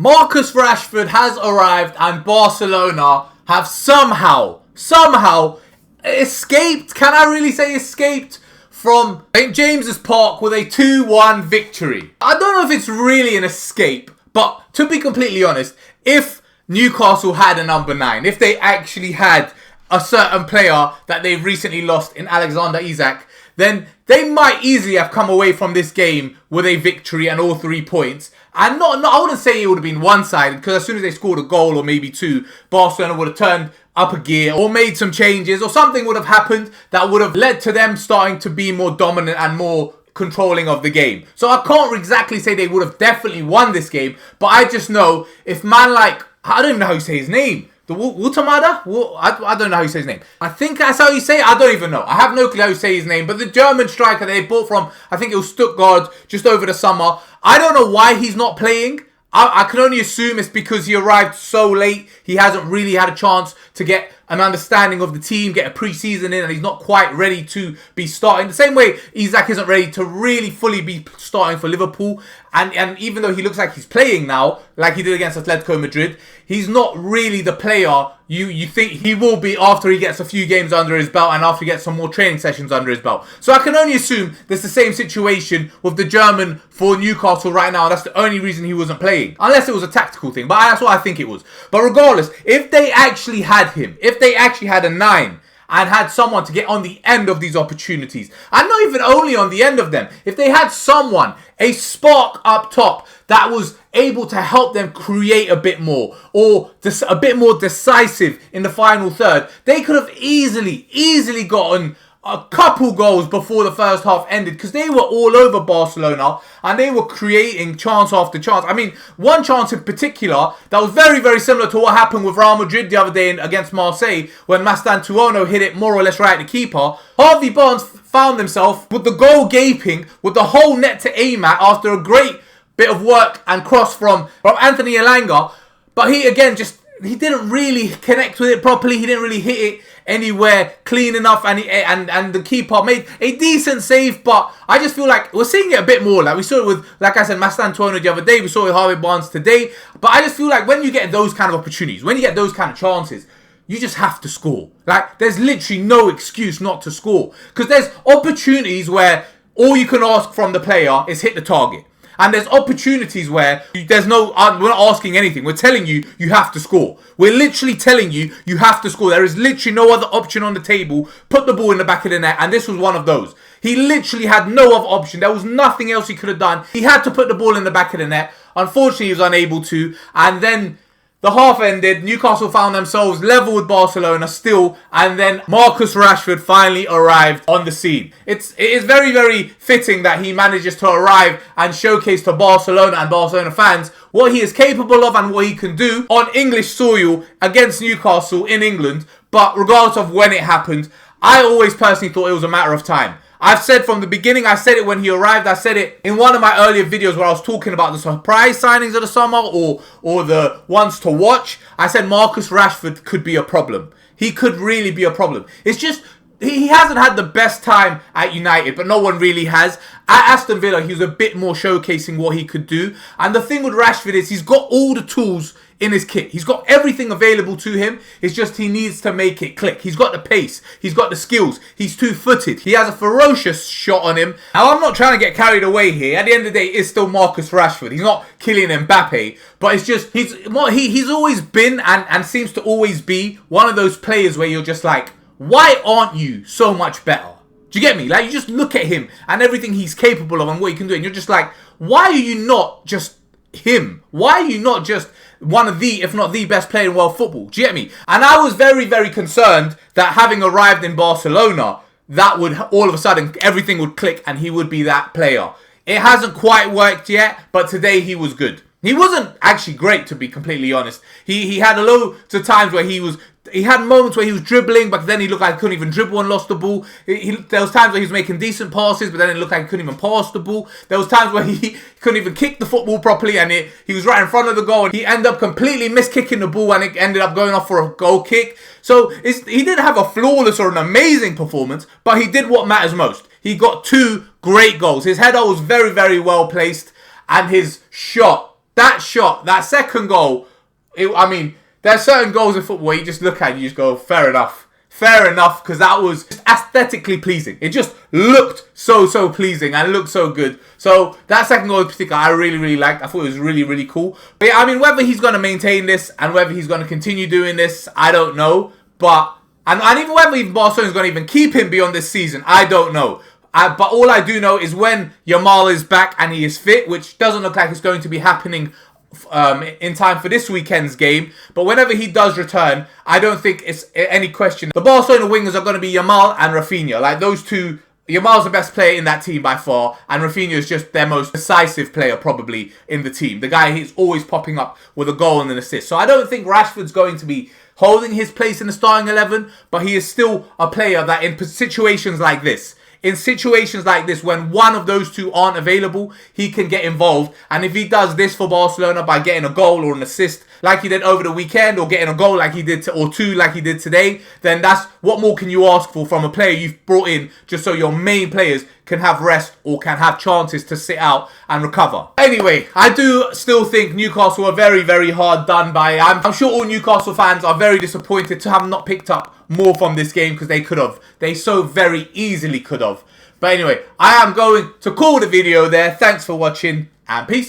Marcus Rashford has arrived and Barcelona have somehow escaped, can I really say escaped, from St. James's Park with a 2-1 victory. I don't know if it's really an escape, but to be completely honest, if Newcastle had a number 9, if they actually had a certain player that they've recently lost in Alexander Isak, then they might easily have come away from this game with a victory and all 3 points. And I wouldn't say it would have been one-sided, because as soon as they scored a goal or maybe 2, Barcelona would have turned up a gear or made some changes, or something would have happened that would have led to them starting to be more dominant and more controlling of the game. So I can't exactly say they would have definitely won this game, but I just know if man like, I don't even know how you say his name, the Wutamada? I don't know how you say his name. I think that's how you say it. I don't even know. I have no clue how you say his name. But the German striker they bought from, I think it was Stuttgart, just over the summer. I don't know why he's not playing. I can only assume it's because he arrived so late. He hasn't really had a chance to get an understanding of the team, get a pre-season in, and he's not quite ready to be starting. The same way Isak isn't ready to really fully be starting for Liverpool. And even though he looks like he's playing now, like he did against Atletico Madrid, he's not really the player you think he will be after he gets a few games under his belt and after he gets some more training sessions under his belt. So I can only assume there's the same situation with the German for Newcastle right now. That's the only reason he wasn't playing. Unless it was a tactical thing, but that's what I think it was. But regardless, if they actually had him, if they actually had a 9 and had someone to get on the end of these opportunities, and not even only on the end of them, if they had someone, a spark up top that was able to help them create a bit more, or just a bit more decisive in the final third, they could have easily gotten a couple goals before the first half ended, because they were all over Barcelona and they were creating chance after chance. I mean, one chance in particular that was very, very similar to what happened with Real Madrid the other day against Marseille, when Mastantuono hit it more or less right at the keeper. Harvey Barnes found himself with the goal gaping, with the whole net to aim at after a great bit of work and cross from Anthony Elanga. But he didn't really connect with it properly. He didn't really hit it anywhere clean enough, and the keeper made a decent save. But I just feel like we're seeing it a bit more. Like we saw it with, like I said, Mastantuono the other day. We saw it with Harvey Barnes today. But I just feel like when you get those kind of opportunities, when you get those kind of chances, you just have to score. Like, there's literally no excuse not to score, because there's opportunities where all you can ask from the player is hit the target. And there's opportunities where we're not asking anything. We're telling you, you have to score. We're literally telling you, you have to score. There is literally no other option on the table. Put the ball in the back of the net. And this was one of those. He literally had no other option. There was nothing else he could have done. He had to put the ball in the back of the net. Unfortunately, he was unable to. And then the half ended. Newcastle found themselves level with Barcelona still. And then Marcus Rashford finally arrived on the scene. It is very, very fitting that he manages to arrive and showcase to Barcelona and Barcelona fans what he is capable of and what he can do on English soil against Newcastle in England. But regardless of when it happened, I always personally thought it was a matter of time. I've said from the beginning, I said it when he arrived, I said it in one of my earlier videos where I was talking about the surprise signings of the summer or the ones to watch. I said Marcus Rashford could be a problem. He could really be a problem. It's just, he hasn't had the best time at United, but no one really has. At Aston Villa, he was a bit more showcasing what he could do. And the thing with Rashford is he's got all the tools in his kit. He's got everything available to him. It's just he needs to make it click. He's got the pace. He's got the skills. He's two-footed. He has a ferocious shot on him. Now, I'm not trying to get carried away here. At the end of the day, it's still Marcus Rashford. He's not Kylian Mbappe. But it's just, he's always been and seems to always be one of those players where you're just like, why aren't you so much better? Do you get me? Like, you just look at him and everything he's capable of and what he can do, and you're just like, why are you not just him? Why are you not just one of the, if not the best player in world football? Do you get me? And I was very, very concerned that having arrived in Barcelona, that would all of a sudden, everything would click and he would be that player. It hasn't quite worked yet, but today he was good. He wasn't actually great, to be completely honest. He had loads of times where he had moments where he was dribbling, but then he looked like he couldn't even dribble and lost the ball. There was times where he was making decent passes, but then it looked like he couldn't even pass the ball. There was times where he couldn't even kick the football properly, and he was right in front of the goal, and he ended up completely miskicking the ball, and it ended up going off for a goal kick. So he didn't have a flawless or an amazing performance, but he did what matters most. He got 2 great goals. His header was very, very well placed, and his shot, that shot, that second goal, I mean, there are certain goals in football where you just look at it and you just go, fair enough. Fair enough, because that was just aesthetically pleasing. It just looked so pleasing and looked so good. So that second goal in particular, I really liked. I thought it was really cool. But yeah, I mean, whether he's going to maintain this and whether he's going to continue doing this, I don't know. But, and even whether Barcelona is going to even keep him beyond this season, I don't know. But all I do know is when Yamal is back and he is fit, which doesn't look like it's going to be happening in time for this weekend's game, but whenever he does return, I don't think it's any question. The Barcelona wingers are going to be Yamal and Raphinha. Like those two, Yamal's the best player in that team by far, and Raphinha is just their most decisive player probably in the team. The guy who's always popping up with a goal and an assist. So I don't think Rashford's going to be holding his place in the starting 11, but he is still a player that in situations like this, when one of those two aren't available, he can get involved. And if he does this for Barcelona by getting a goal or an assist like he did over the weekend, or getting a goal like he did, or two like he did today, then that's what more can you ask for from a player you've brought in just so your main players can have rest or can have chances to sit out and recover. Anyway, I do still think Newcastle are very hard done by. I'm sure all Newcastle fans are very disappointed to have not picked up more from this game, because they could have. They so very easily could have. But anyway, I am going to call the video there. Thanks for watching and peace.